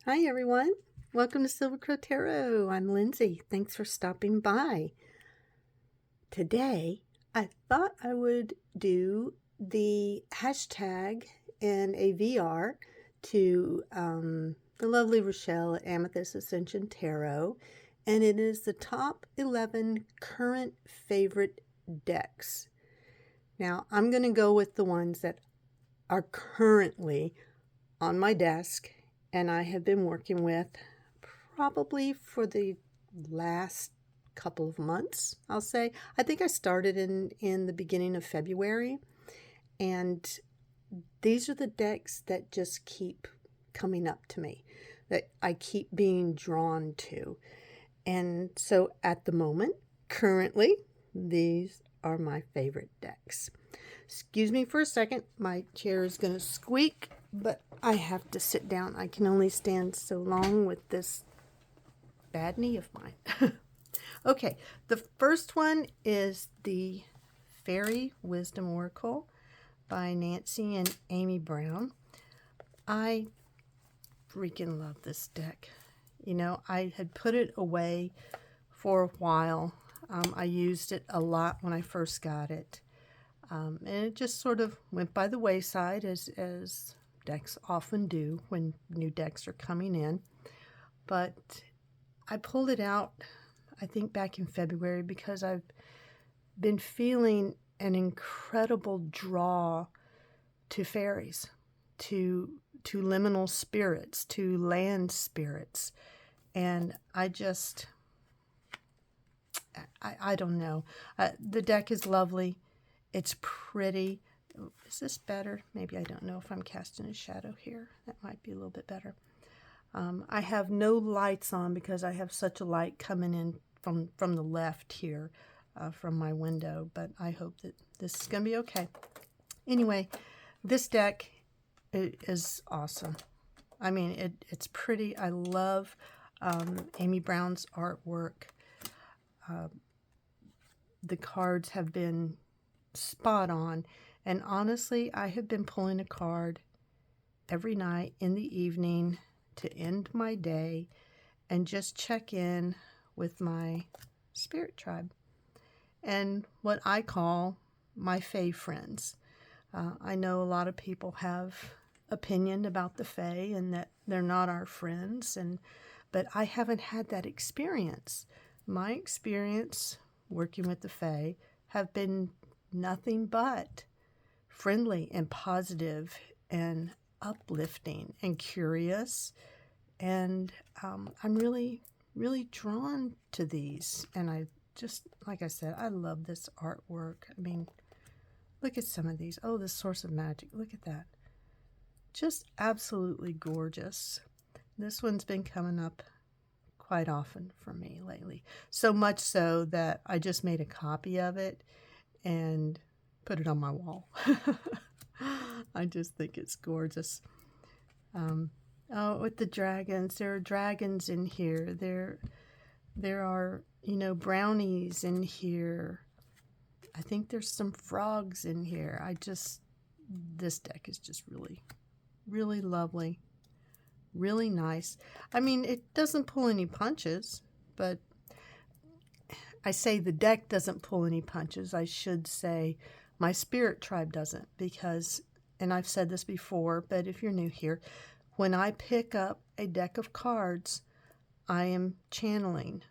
Hi, everyone. Welcome to Silver Crow Tarot. I'm Lindsay. Thanks for stopping by. Today, I thought I would do the hashtag in a VR to the lovely Rachele at Amethyst Ascension Tarot, and it is the top 11 current favorite decks. Now, I'm going to go with the ones that are currently on my desk and I have been working with probably for the last couple of months, I'll say. I think I started in the beginning of February, and these are the decks that just keep coming up to me, that I keep being drawn to. And so at the moment, currently, these are my favorite decks. Excuse me for a second. My chair is going to squeak, but I have to sit down. I can only stand so long with this bad knee of mine. Okay, the first one is the Fairy Wisdom Oracle by Nancy and Amy Brown. I freaking love this deck. You know, I had put it away for a while. I used it a lot when I first got it. And it just sort of went by the wayside, as decks often do when new decks are coming in. But I pulled it out, I think, back in February because I've been feeling an incredible draw to fairies, to liminal spirits, to land spirits. And I don't know. The deck is lovely. It's pretty. Is this better? Maybe. I don't know if I'm casting a shadow here. That might be a little bit better. I have no lights on because I have such a light coming in from the left here from my window, but I hope that this is going to be okay. Anyway, this deck is awesome. I mean, it's pretty. I love Amy Brown's artwork. The cards have been spot on, and honestly, I have been pulling a card every night in the evening to end my day and just check in with my spirit tribe and what I call my fae friends. I know a lot of people have opinion about the fae and that they're not our friends, but I haven't had that experience. My experience working with the fae have been nothing but friendly and positive and uplifting and curious, and I'm really drawn to these. And I just, like I said, I love this artwork. I mean, look at some of these. Oh, the Source of Magic, look at that. Just absolutely gorgeous. This one's been coming up quite often for me lately, so much so that I just made a copy of it and put it on my wall. I just think it's gorgeous. Oh, with the dragons, there are dragons in here. There are, brownies in here. I think there's some frogs in here. This deck is just really lovely, really nice. I mean, it doesn't pull any punches, but I say the deck doesn't pull any punches. I should say my spirit tribe doesn't, because, and I've said this before, but if you're new here, when I pick up a deck of cards, I am channeling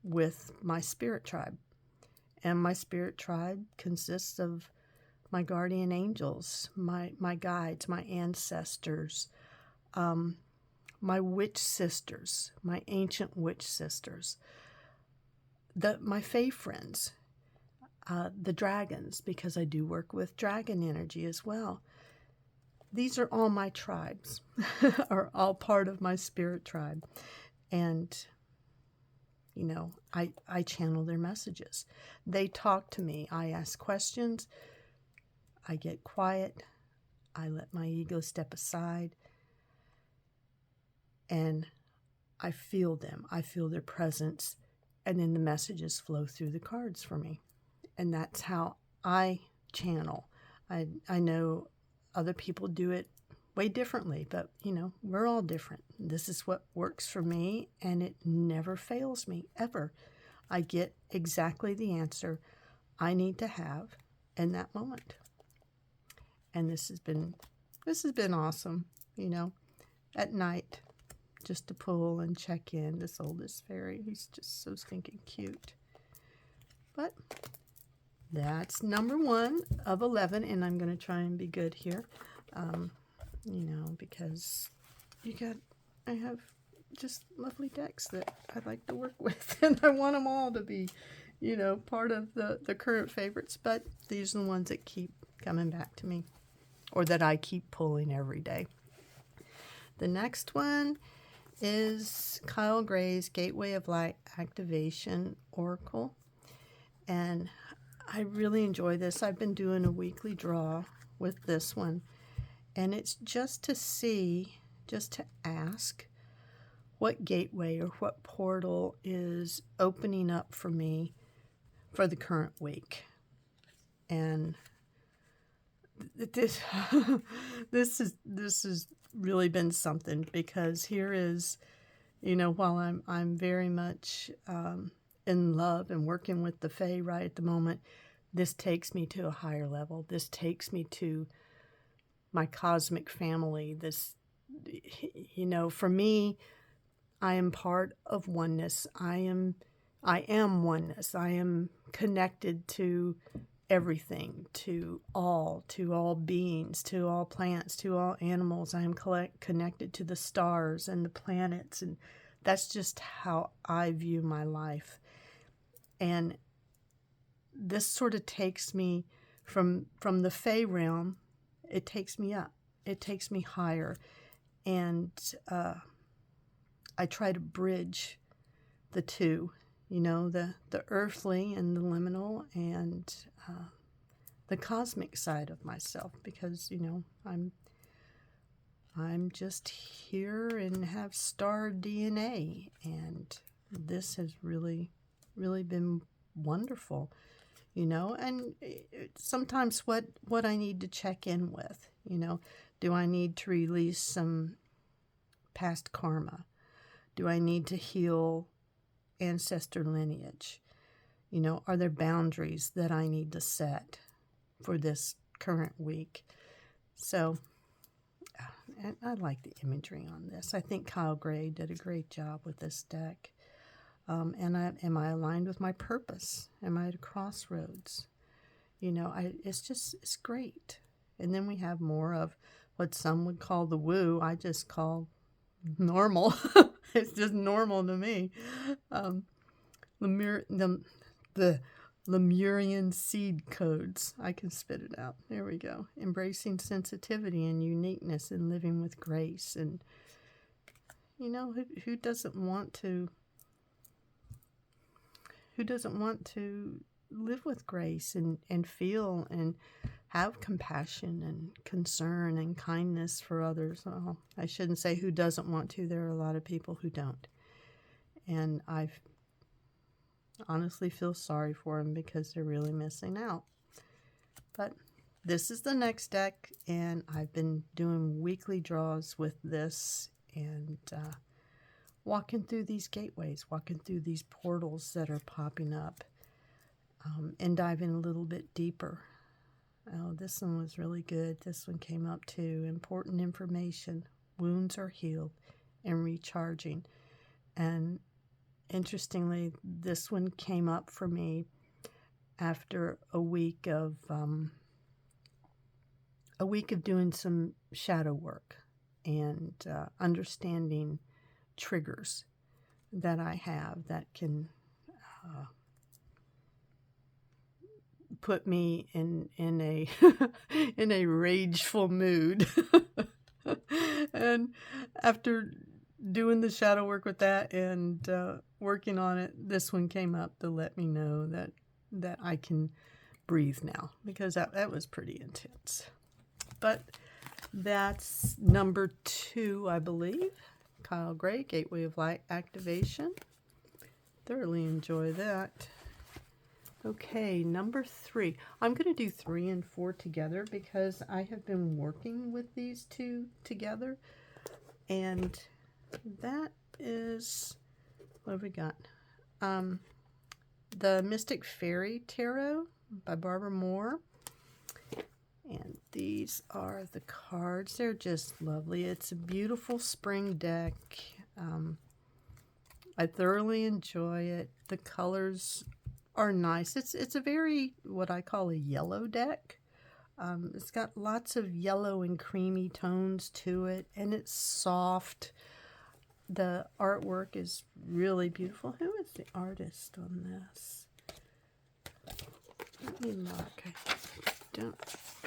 with my spirit tribe. And my spirit tribe consists of my guardian angels, my guides, my ancestors, my witch sisters, my ancient witch sisters, my fae friends, the dragons, because I do work with dragon energy as well. These are all my tribes, are all part of my spirit tribe. And, I channel their messages. They talk to me. I ask questions. I get quiet. I let my ego step aside. And I feel them. I feel their presence. And then the messages flow through the cards for me. And that's how I channel. I know other people do it way differently, but we're all different. This is what works for me, and it never fails me, ever. I get exactly the answer I need to have in that moment. And this has been awesome, at night, just to pull and check in. This oldest fairy, he's just so stinking cute. But that's number 1 of 11, and I'm going to try and be good here, because I have just lovely decks that I like to work with, and I want them all to be, part of the current favorites, but these are the ones that keep coming back to me, or that I keep pulling every day. The next one is Kyle Gray's Gateway of Light Activation Oracle, and I really enjoy this. I've been doing a weekly draw with this one, and it's just to ask what gateway or what portal is opening up for me for the current week. And this has really been something, because here is, while I'm very much in love and working with the Fae right at the moment, this takes me to a higher level. This takes me to my cosmic family. This, for me, I am part of oneness. I am oneness. I am connected to everything, to all beings, to all plants, to all animals. I am connected to the stars and the planets, and that's just how I view my life. And this sort of takes me from the Fae realm. It takes me up. It takes me higher, and I try to bridge the two. The earthly and the liminal, and the cosmic side of myself, because I'm just here and have star DNA, and this has really, really been wonderful, and sometimes what I need to check in with, do I need to release some past karma? Do I need to heal ancestor lineage? Are there boundaries that I need to set for this current week? So, and I like the imagery on this. I think Kyle Gray did a great job with this deck. And am I aligned with my purpose? Am I at a crossroads? It's great. And then we have more of what some would call the woo. I just call normal. It's just normal to me. The Lemurian seed codes. I can spit it out. There we go. Embracing sensitivity and uniqueness and living with grace. And, who doesn't want to live with grace and feel and have compassion and concern and kindness for others? Well, I shouldn't say who doesn't want to. There are a lot of people who don't. And I honestly feel sorry for them, because they're really missing out. But this is the next deck, and I've been doing weekly draws with this, and walking through these gateways, walking through these portals that are popping up, and diving a little bit deeper. Oh, this one was really good. This one came up too. Important information. Wounds are healed and recharging. And interestingly, this one came up for me after a week of doing some shadow work and understanding triggers that I have that can put me in a in a rageful mood. And after doing the shadow work with that and working on it, this one came up to let me know that I can breathe now, because that was pretty intense. But that's number 2, I believe. Kyle Gray, Gateway of Light Activation. Thoroughly enjoy that. Okay, number 3. I'm going to do 3 and 4 together because I have been working with these two together. And that is, what have we got? The Mystic Fairy Tarot by Barbara Moore. And these are the cards. They're just lovely. It's a beautiful spring deck. I thoroughly enjoy it. The colors are nice. It's a very, what I call a yellow deck. It's got lots of yellow and creamy tones to it, and it's soft. The artwork is really beautiful. Who is the artist on this? Let me look.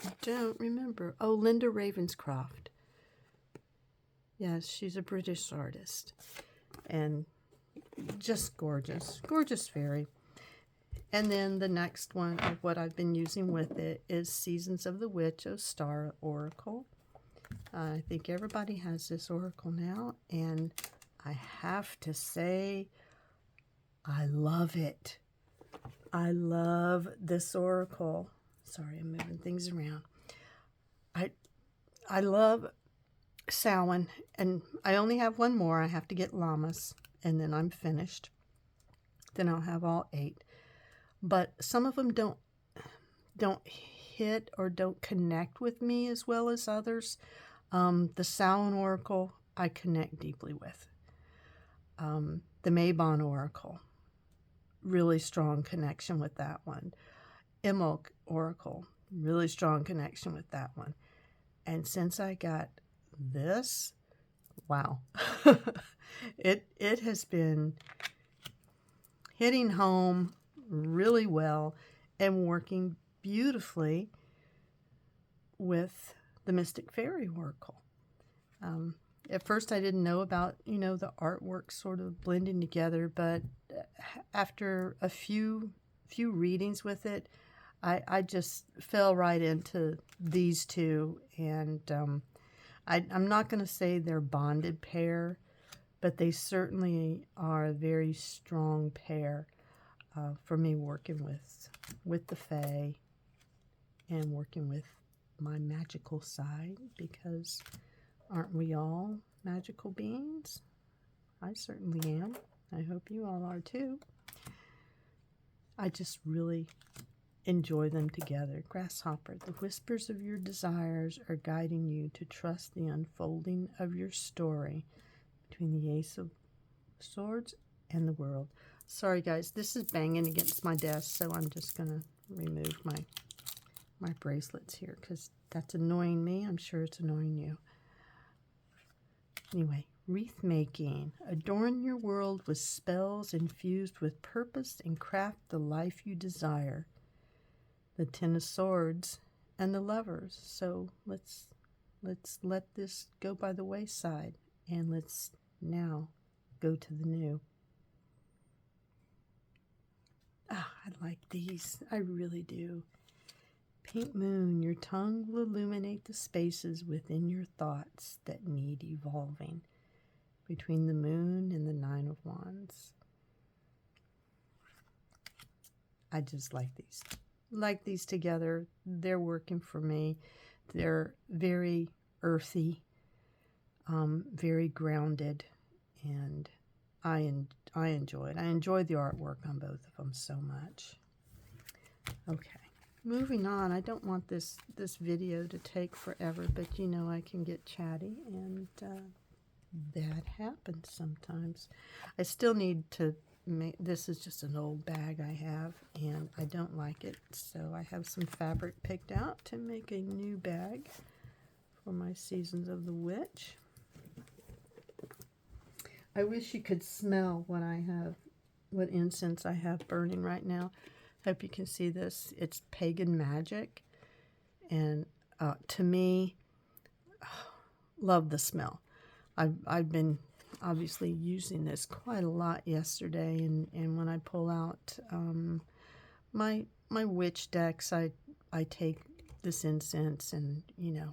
I don't remember. Oh, Linda Ravenscroft. Yes, she's a British artist. And just gorgeous. Gorgeous fairy. And then the next one of what I've been using with it is Seasons of the Witch, O Star Oracle. I think everybody has this oracle now, and I have to say, I love it. I love this oracle. Sorry, I'm moving things around. I love Samhain, and I only have one more. I have to get Lammas, and then I'm finished. Then I'll have all 8. But some of them don't hit or don't connect with me as well as others. The Samhain oracle I connect deeply with. The Mabon oracle, really strong connection with that one. Imbolc oracle, really strong connection with that one. And since I got this, wow, it has been hitting home really well and working beautifully with the Mystic Fairy Oracle. At first I didn't know about, the artwork sort of blending together, but after a few readings with it, I just fell right into these two, and I'm not going to say they're bonded pair, but they certainly are a very strong pair for me working with the Fae and working with my magical side, because aren't we all magical beings? I certainly am. I hope you all are too. I just really enjoy them together. Grasshopper, the whispers of your desires are guiding you to trust the unfolding of your story between the Ace of Swords and the World. Sorry guys, this is banging against my desk, so I'm just going to remove my bracelets here because that's annoying me. I'm sure it's annoying you. Anyway, wreath making. Adorn your world with spells infused with purpose and craft the life you desire. The Ten of Swords and the Lovers. So let's let this go by the wayside, and let's now go to the new. I like these. I really do. Pink Moon, your tongue will illuminate the spaces within your thoughts that need evolving. Between the Moon and the Nine of Wands. I just like these. Like these together. They're working for me. They're very earthy, very grounded, and I enjoy it. I enjoy the artwork on both of them so much. Okay. Moving on, I don't want this video to take forever, but I can get chatty, and that happens sometimes. I still need to make, this is just an old bag I have, and I don't like it, so I have some fabric picked out to make a new bag for my Seasons of the Witch. I wish you could smell what incense I have burning right now. Hope you can see this. It's Pagan Magic, and to me, love the smell. I've been obviously using this quite a lot yesterday, and when I pull out my witch decks, I take this incense, and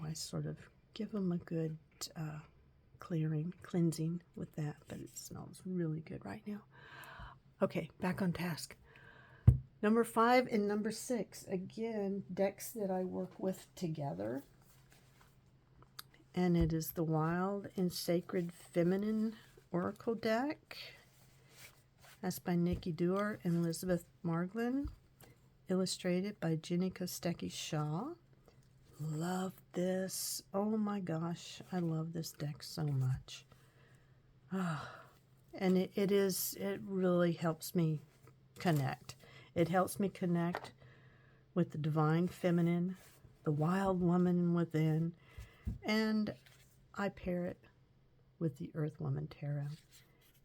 I sort of give them a good cleansing with that, but it smells really good right now. Okay, back on task. Number 5 and number 6, again, decks that I work with together. And it is the Wild and Sacred Feminine Oracle deck. That's by Nikki Dewar and Elizabeth Marglin. Illustrated by Jenny Kostecki Shaw. Love this. Oh my gosh, I love this deck so much. And it really helps me connect. It helps me connect with the divine feminine, the wild woman within, and I pair it with the Earth Woman Tarot.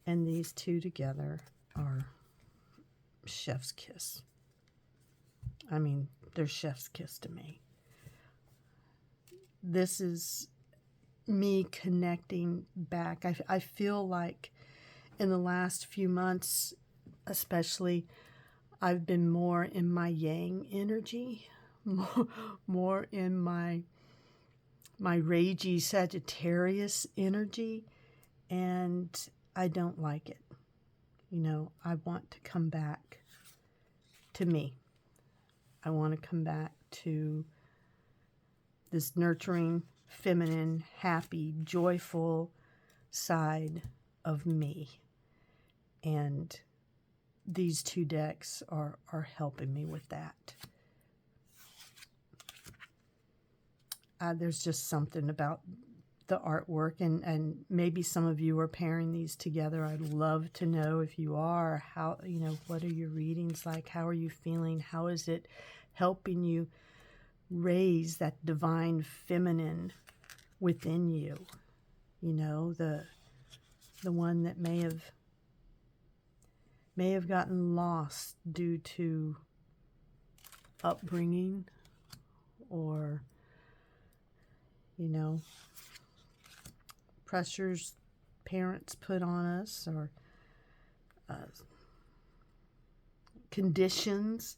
And these two together are chef's kiss. I mean, they're chef's kiss to me. This is me connecting back. I feel like in the last few months, especially, I've been more in my yang energy, more in my ragey Sagittarius energy, and I don't like it. You know, I want to come back to me. I want to come back to this nurturing, feminine, happy, joyful side of me. And these two decks are helping me with that. There's just something about the artwork, and maybe some of you are pairing these together. I'd love to know if you are. How, you know, what are your readings like? How are you feeling? How is it helping you raise that divine feminine within you? You know, the one that may have gotten lost due to upbringing, or, you know, pressures parents put on us, or conditions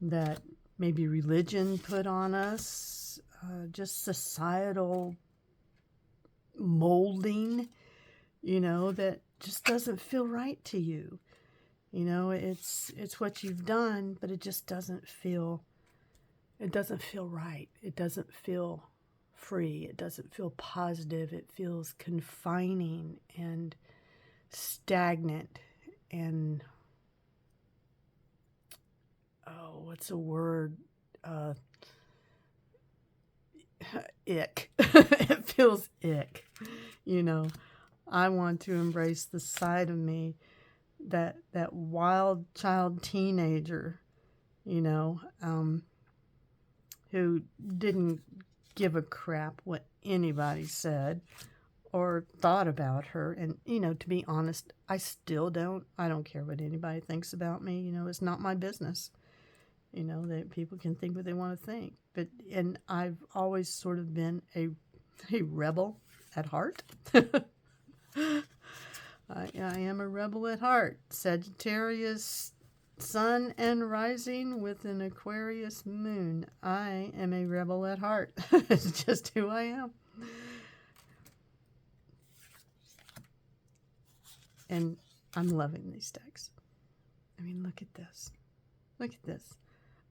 that maybe religion put on us, just societal molding, you know, that just doesn't feel right to you. You know, it's what you've done, but it just doesn't feel right. It doesn't feel free. It doesn't feel positive. It feels confining and stagnant and, oh, what's a word? Ick. It feels ick. You know, I want to embrace the side of me, that wild child teenager, you know, who didn't give a crap what anybody said or thought about her. And, you know, to be honest, I still don't. I don't care what anybody thinks about me. You know, it's not my business. You know, that people can think what they want to think. But, and I've always sort of been a rebel at heart. I am a rebel at heart. Sagittarius sun and rising with an Aquarius moon. I am a rebel at heart. It's just who I am. And I'm loving these decks. I mean, look at this. Look at this.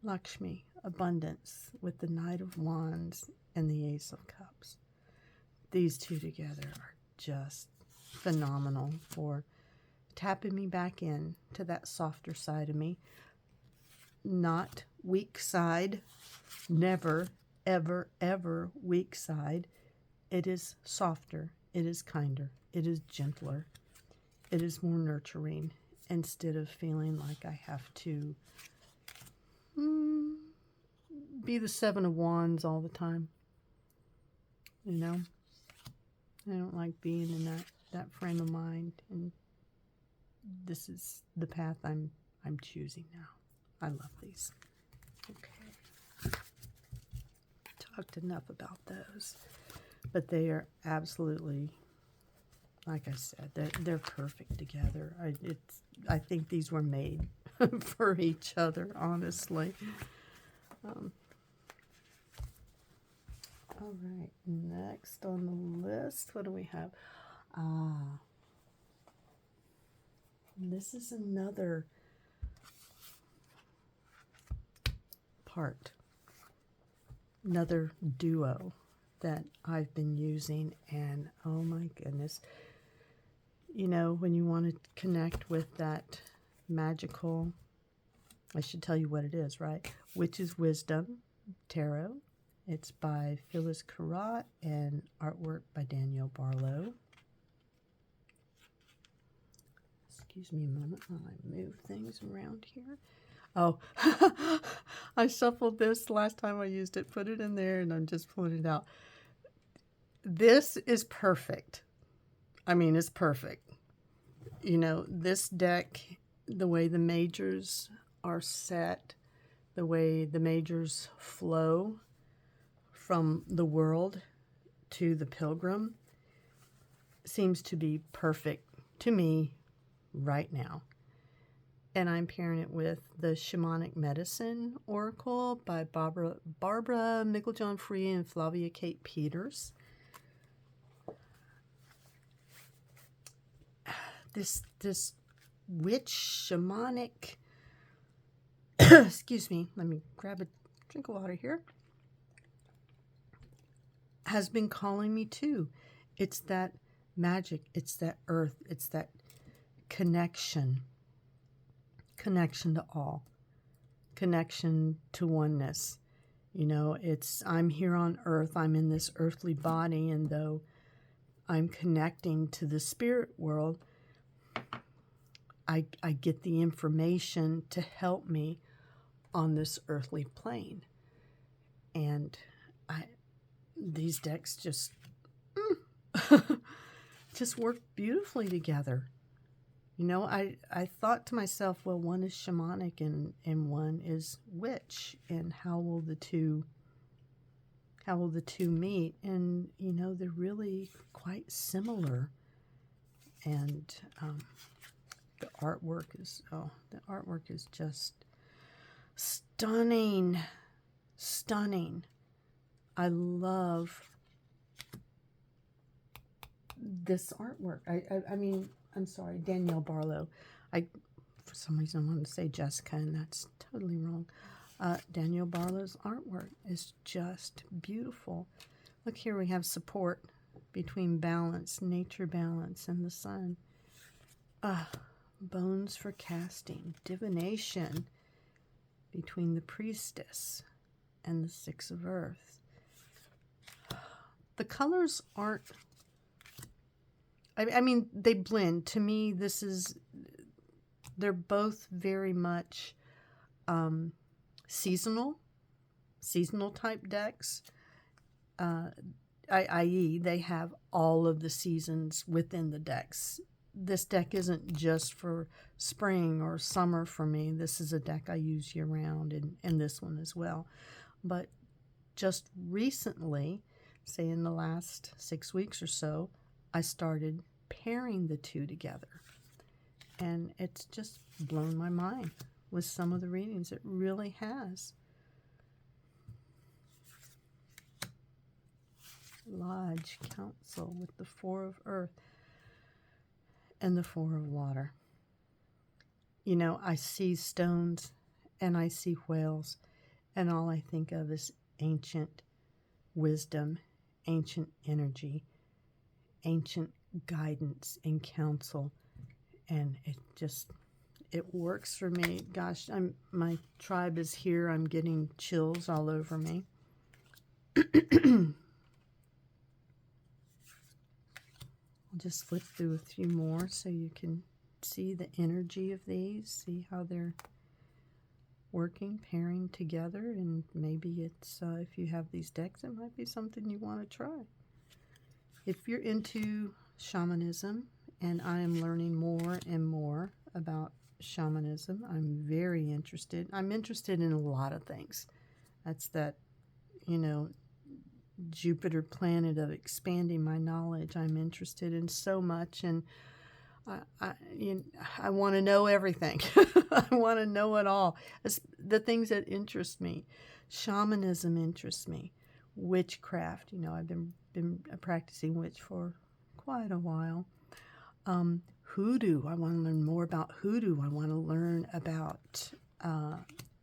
Lakshmi, abundance, with the Knight of Wands and the Ace of Cups. These two together are just phenomenal for tapping me back in to that softer side of me. Not weak side. Never, ever, ever weak side. It is softer. It is kinder. It is gentler. It is more nurturing, instead of feeling like I have to be the Seven of Wands all the time. You know? I don't like being in that frame of mind, and this is the path I'm choosing now. I love these. Okay. Talked enough about those. But they are absolutely, like I said, they're perfect together. I think these were made for each other, honestly. All right, next on the list, what do we have? This is another part. Another duo that I've been using, and oh my goodness, you know, when you want to connect with that magical, I should tell you what it is, right? Witch's Wisdom Tarot. It's by Phyllis Carrot and artwork by Danielle Barlow. Excuse me a moment while I move things around here. Oh, I shuffled this last time I used it, put it in there, and I'm just pulling it out. This is perfect. I mean, it's perfect. You know, this deck, the way the majors are set, the way the majors flow from the world to the pilgrim seems to be perfect to me right now. And I'm pairing it with the Shamanic Medicine Oracle by Barbara Mickeljohn-Free and Flavia Kate Peters. This witch shamanic, excuse me, let me grab a drink of water here, has been calling me too. It's that magic, it's that earth, it's that connection to all, connection to oneness. You know, it's, I'm here on earth, I'm in this earthly body, and though I'm connecting to the spirit world, I get the information to help me on this earthly plane. And these decks just just work beautifully together. You know, I thought to myself, well, one is shamanic and one is witch, and how will the two meet? And you know, they're really quite similar. And the artwork is just stunning. I love this artwork. I mean, I'm sorry, Danielle Barlow. For some reason, I wanted to say Jessica, and that's totally wrong. Danielle Barlow's artwork is just beautiful. Look here, we have support between balance, nature balance, and the sun. Bones for casting, divination between the priestess and the six of earth. The colors aren't, I mean, they blend. To me, they're both very much seasonal type decks, i.e. they have all of the seasons within the decks. This deck isn't just for spring or summer for me. This is a deck I use year round, and this one as well. But just recently, say in the last 6 weeks or so, I started pairing the two together. And it's just blown my mind with some of the readings. It really has. Lodge Council with the Four of Earth and the Four of Water. You know, I see stones and I see whales, and all I think of is ancient wisdom, ancient energy, ancient guidance and counsel. And it works for me. Gosh, my tribe is here. I'm getting chills all over me. I'll just flip through a few more so you can see the energy of these, see how they're working, pairing together, and maybe it's, if you have these decks, it might be something you want to try. If you're into shamanism, and I am learning more and more about shamanism, I'm very interested. I'm interested in a lot of things. That's that, you know, Jupiter planet of expanding my knowledge. I'm interested in so much, and I want to know everything. I want to know it all. It's the things that interest me. Shamanism interests me. Witchcraft, you know, I've been a practicing witch for quite a while. Hoodoo, I want to learn more about hoodoo. I want to learn about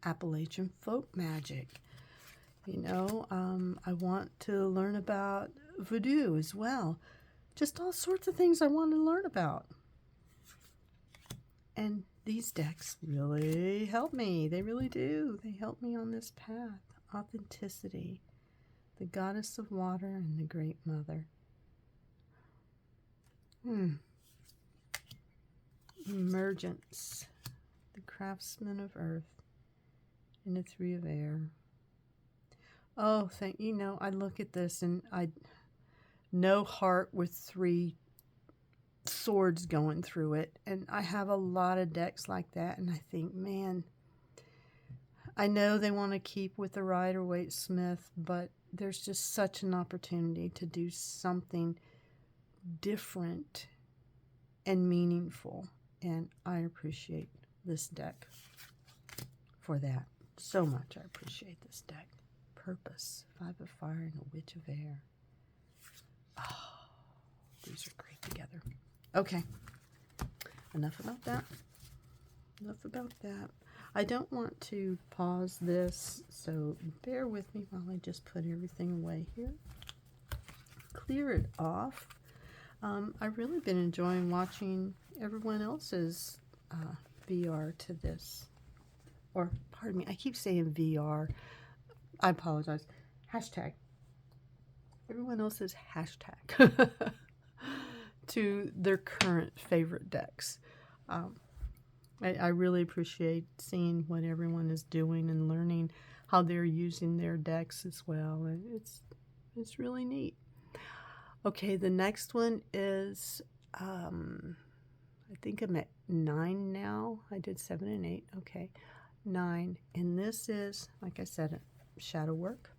Appalachian folk magic. You know, I want to learn about voodoo as well. Just all sorts of things I want to learn about. And these decks really help me. They really do. They help me on this path. Authenticity, the goddess of water, and the great mother. Emergence, the craftsman of earth, and the three of air. Oh, you know, I look at this and no heart with 3 swords going through it. And I have a lot of decks like that, and I think, man, I know they want to keep with the Rider-Waite Smith, but there's just such an opportunity to do something different and meaningful. And I appreciate this deck for that so much. I appreciate this deck. Purpose, 5 of fire and a witch of air. Oh, these are great together. Okay, enough about that. Enough about that. I don't want to pause this, so bear with me while I just put everything away here. Clear it off. I've really been enjoying watching everyone else's VR to this. Or, pardon me, I keep saying VR. I apologize. Hashtag. Everyone else's hashtag to their current favorite decks. I really appreciate seeing what everyone is doing and learning how they're using their decks as well. It's really neat. Okay, the next one is, I think I'm at 9 now. I did 7 and 8. Okay, 9. And this is, like I said, shadow work.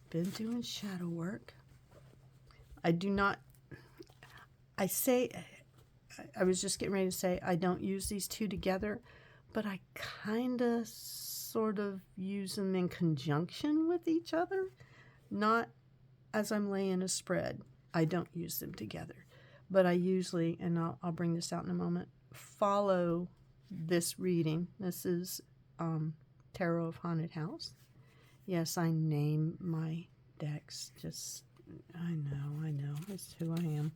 Been doing shadow work. I was just getting ready to say I don't use these two together, but I kind of sort of use them in conjunction with each other. Not as I'm laying a spread. I don't use them together. But I usually, and I'll bring this out in a moment, follow this reading. This is Tarot of Haunted House. Yes, I name my decks. Just, I know. It's who I am.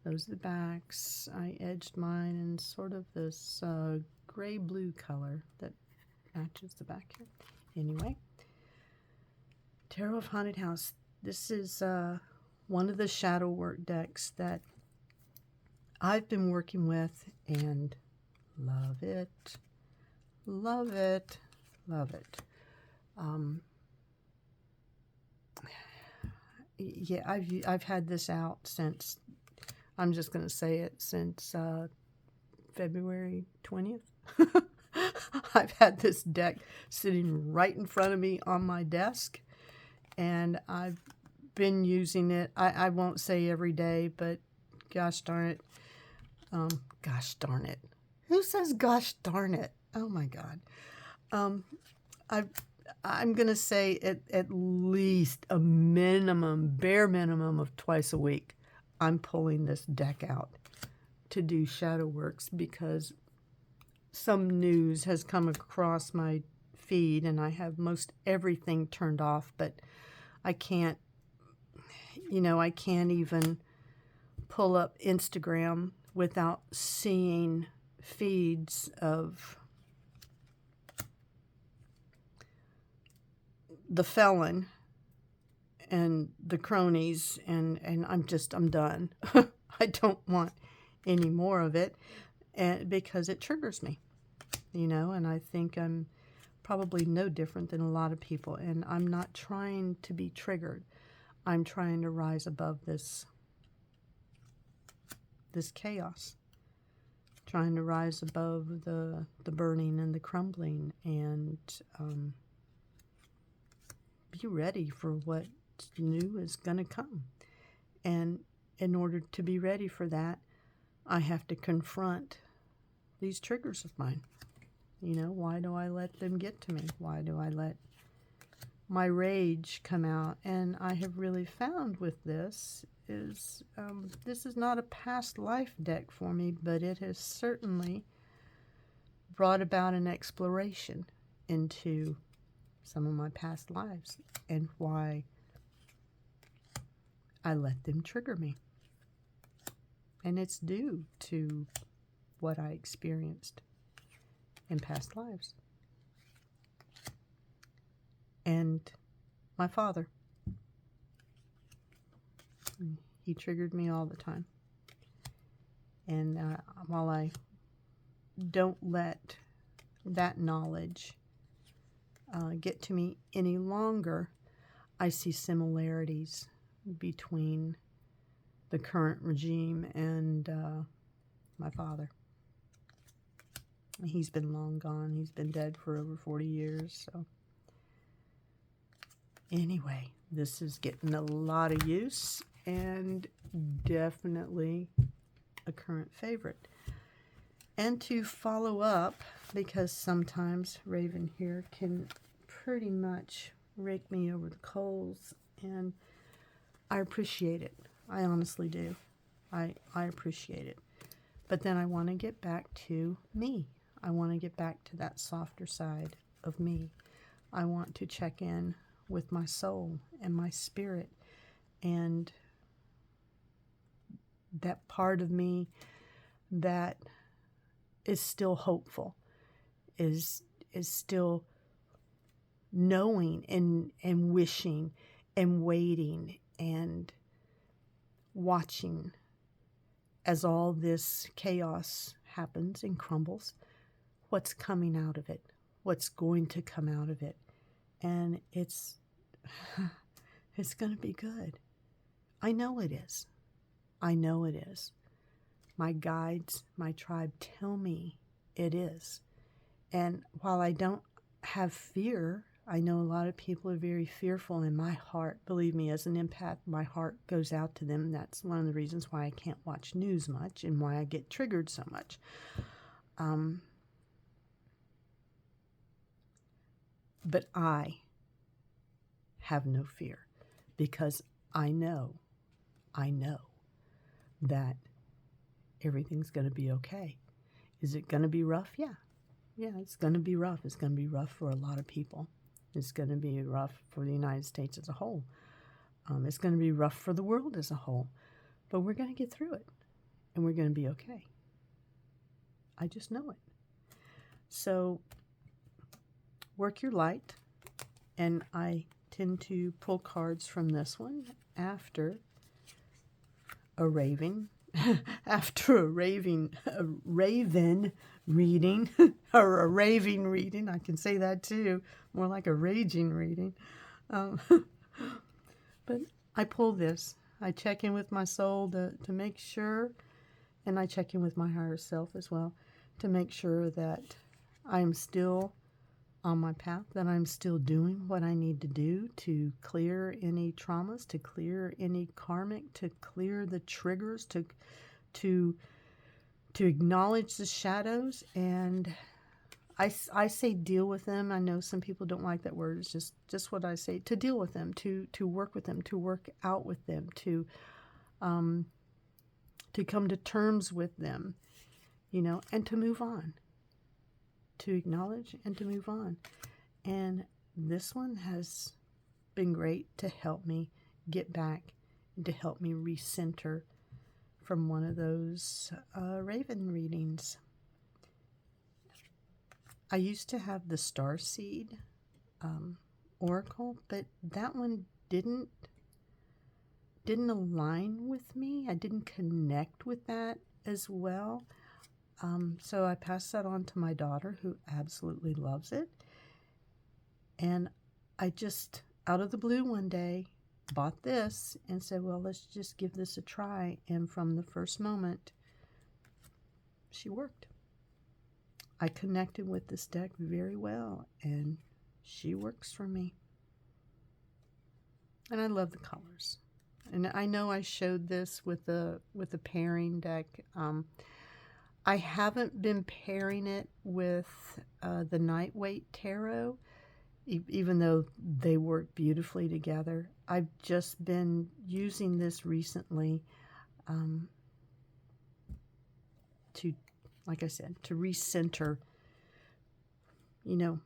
Those are the backs. I edged mine in sort of this gray-blue color that matches the back here. Anyway, Tarot of Haunted House. This is one of the shadow work decks that I've been working with and love it. Love it. Love it. Yeah, I've had this out since, I'm just going to say it, since February 20th. I've had this deck sitting right in front of me on my desk, and I've been using it. I won't say every day, but gosh darn it. Gosh darn it. Who says gosh darn it? Oh my God. I'm going to say at least a minimum, bare minimum of twice a week, I'm pulling this deck out to do shadow works because some news has come across my feed and I have most everything turned off, but I can't even pull up Instagram without seeing feeds of the felon and the cronies, and I'm done. I don't want any more of it, and because it triggers me, and I think I'm probably no different than a lot of people, and I'm not trying to be triggered. I'm trying to rise above this chaos, trying to rise above the burning and the crumbling, and be ready for what new is going to come. And in order to be ready for that, I have to confront these triggers of mine. Why do I let them get to me? Why do I let my rage come out? And I have really found with this is not a past life deck for me, but it has certainly brought about an exploration into some of my past lives and why I let them trigger me. And it's due to what I experienced in past lives. And my father, he triggered me all the time. And while I don't let that knowledge get to me any longer, I see similarities between the current regime and my father. He's been long gone. He's been dead for over 40 years. So anyway, this is getting a lot of use and definitely a current favorite. And to follow up, because sometimes Raven here can pretty much rake me over the coals, and I appreciate it. I honestly do. I appreciate it. But then I want to get back to me. I want to get back to that softer side of me. I want to check in with my soul and my spirit and that part of me that is still hopeful, is still knowing and wishing and waiting and watching as all this chaos happens and crumbles, what's coming out of it, what's going to come out of it. And it's going to be good. I know it is. I know it is. My guides, my tribe tell me it is. And while I don't have fear, I know a lot of people are very fearful in my heart. Believe me, as an empath, my heart goes out to them. That's one of the reasons why I can't watch news much and why I get triggered so much. But I have no fear because I know that everything's going to be okay. Is it going to be rough? Yeah, it's going to be rough. It's going to be rough for a lot of people. It's going to be rough for the United States as a whole. It's going to be rough for the world as a whole. But we're going to get through it, and we're going to be okay. I just know it. So work your light, and I tend to pull cards from this one after a raven reading, or a raving reading. I can say that too, more like a raging reading. But I pull this. I check in with my soul to make sure, and I check in with my higher self as well, to make sure that I'm still on my path, that I'm still doing what I need to do to clear any traumas, to clear any karmic, to clear the triggers, to acknowledge the shadows. And I say deal with them. I know some people don't like that word. It's just what I say, to deal with them, to work with them, to work out with them, to come to terms with them, and to move on. To acknowledge and to move on. And this one has been great to help me get back and to help me recenter from one of those raven readings. I used to have the Starseed Oracle, but that one didn't align with me. I didn't connect with that as well. So I passed that on to my daughter, who absolutely loves it. And I just, out of the blue one day, bought this and said, well, let's just give this a try. And from the first moment, she worked. I connected with this deck very well, and she works for me. And I love the colors. And I know I showed this with the pairing deck. I haven't been pairing it with the Nightweight Tarot, even though they work beautifully together. I've just been using this recently to, like I said, to recenter you know,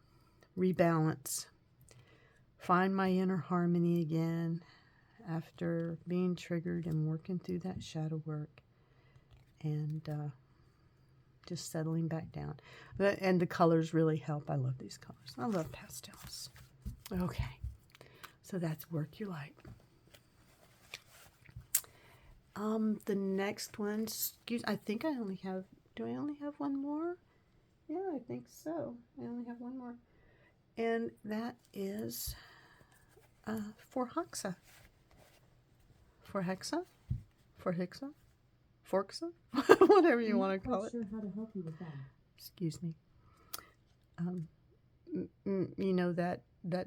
rebalance, find my inner harmony again after being triggered and working through that shadow work, and just settling back down. And the colors really help. I love these colors. I love pastels. Okay, so that's Work Your Light. The next one, I think I only have, do I only have one more? Yeah, I think so. I only have one more. And that is for Hexa. For Hexa? For Hexa? Forxa? Whatever you want to call it. I'm not sure how to help you with that. Excuse me. You know that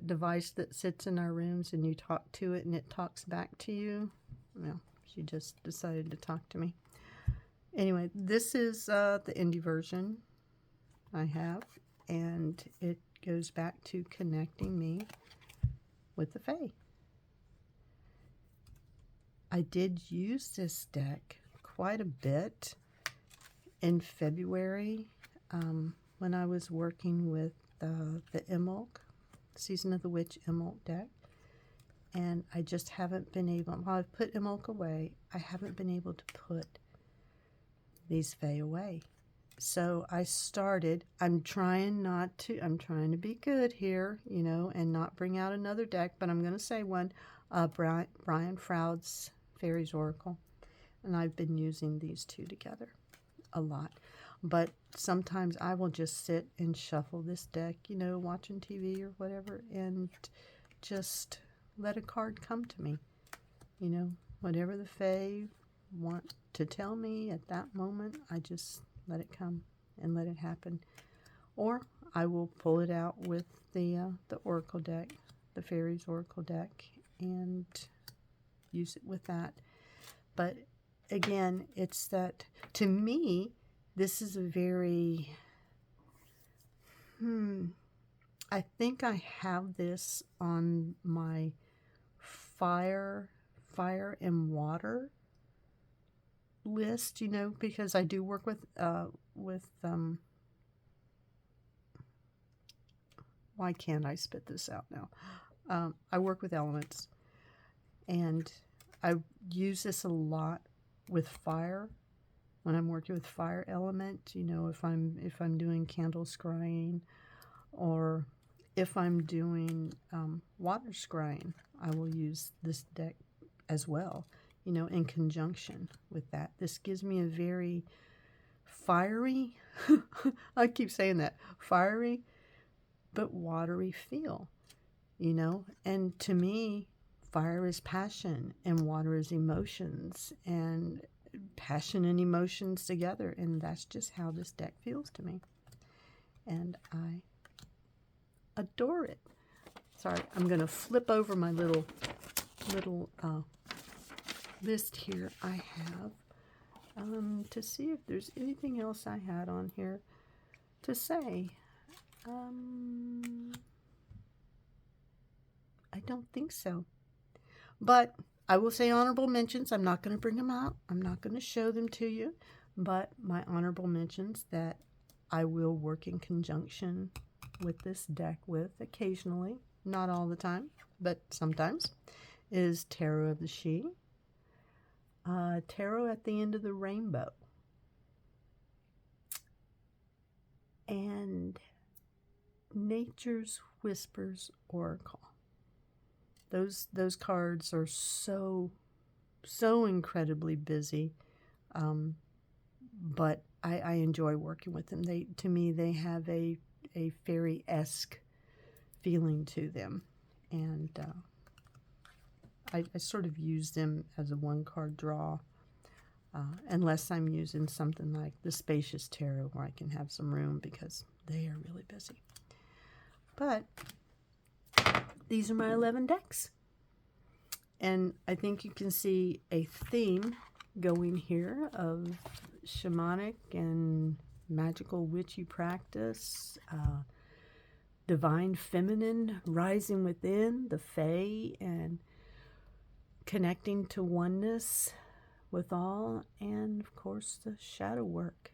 device that sits in our rooms and you talk to it and it talks back to you? Well, she just decided to talk to me. Anyway, this is the indie version I have, and it goes back to connecting me with the Fae. I did use this deck quite a bit in February when I was working with the Imulk, Season of the Witch Imulk deck. And I just haven't been able, while I've put Imulk away, I haven't been able to put these Fae away. So I started, I'm trying to be good here, you know, and not bring out another deck, but I'm going to say one, Brian Froud's Fairies Oracle. And I've been using these two together a lot. But sometimes I will just sit and shuffle this deck, you know, watching TV or whatever, and just let a card come to me. You know, whatever the Fae want to tell me at that moment, I just let it come and let it happen. Or I will pull it out with the Oracle deck, the Fairies Oracle deck, and use it with that. But again, it's that, to me, this is a very, I think I have this on my fire and water list, you know, because I do work with why can't I spit this out now? I work with elements, and I use this a lot with fire. When I'm working with fire element, you know, if I'm doing candle scrying, or if I'm doing water scrying, I will use this deck as well, you know, in conjunction with that. This gives me a very fiery, I keep saying that, fiery but watery feel, you know. And to me, fire is passion and water is emotions, and passion and emotions together, and that's just how this deck feels to me, and I adore it. Sorry, I'm going to flip over my little list here I have to see if there's anything else I had on here to say. I don't think so. But I will say honorable mentions. I'm not going to bring them out. I'm not going to show them to you. But my honorable mentions that I will work in conjunction with this deck with occasionally, not all the time, but sometimes, is Tarot of the She, Tarot at the End of the Rainbow, and Nature's Whispers Oracle. Those cards are so incredibly busy, but I enjoy working with them. To me, they have a fairy-esque feeling to them, and I sort of use them as a one-card draw, unless I'm using something like the Spacious Tarot, where I can have some room, because they are really busy. But these are my 11 decks, and I think you can see a theme going here of shamanic and magical witchy practice, divine feminine rising within, the Fae, and connecting to oneness with all, and of course the shadow work.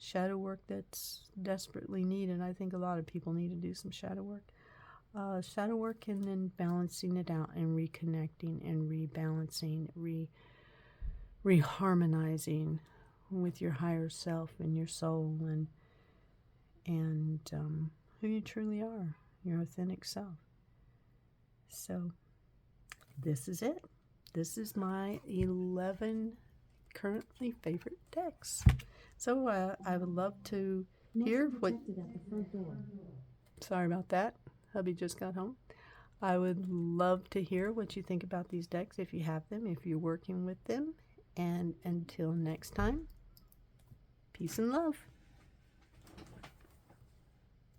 shadow work that's desperately needed. I think a lot of people need to do some shadow work. Shadow work, and then balancing it out and reconnecting and rebalancing, reharmonizing with your higher self and your soul and who you truly are, your authentic self. So this is it. This is my 11 currently favorite decks. So I would love to hear what... Sorry about that. Hubby just got home. I would love to hear what you think about these decks, if you have them, if you're working with them. And until next time, peace and love.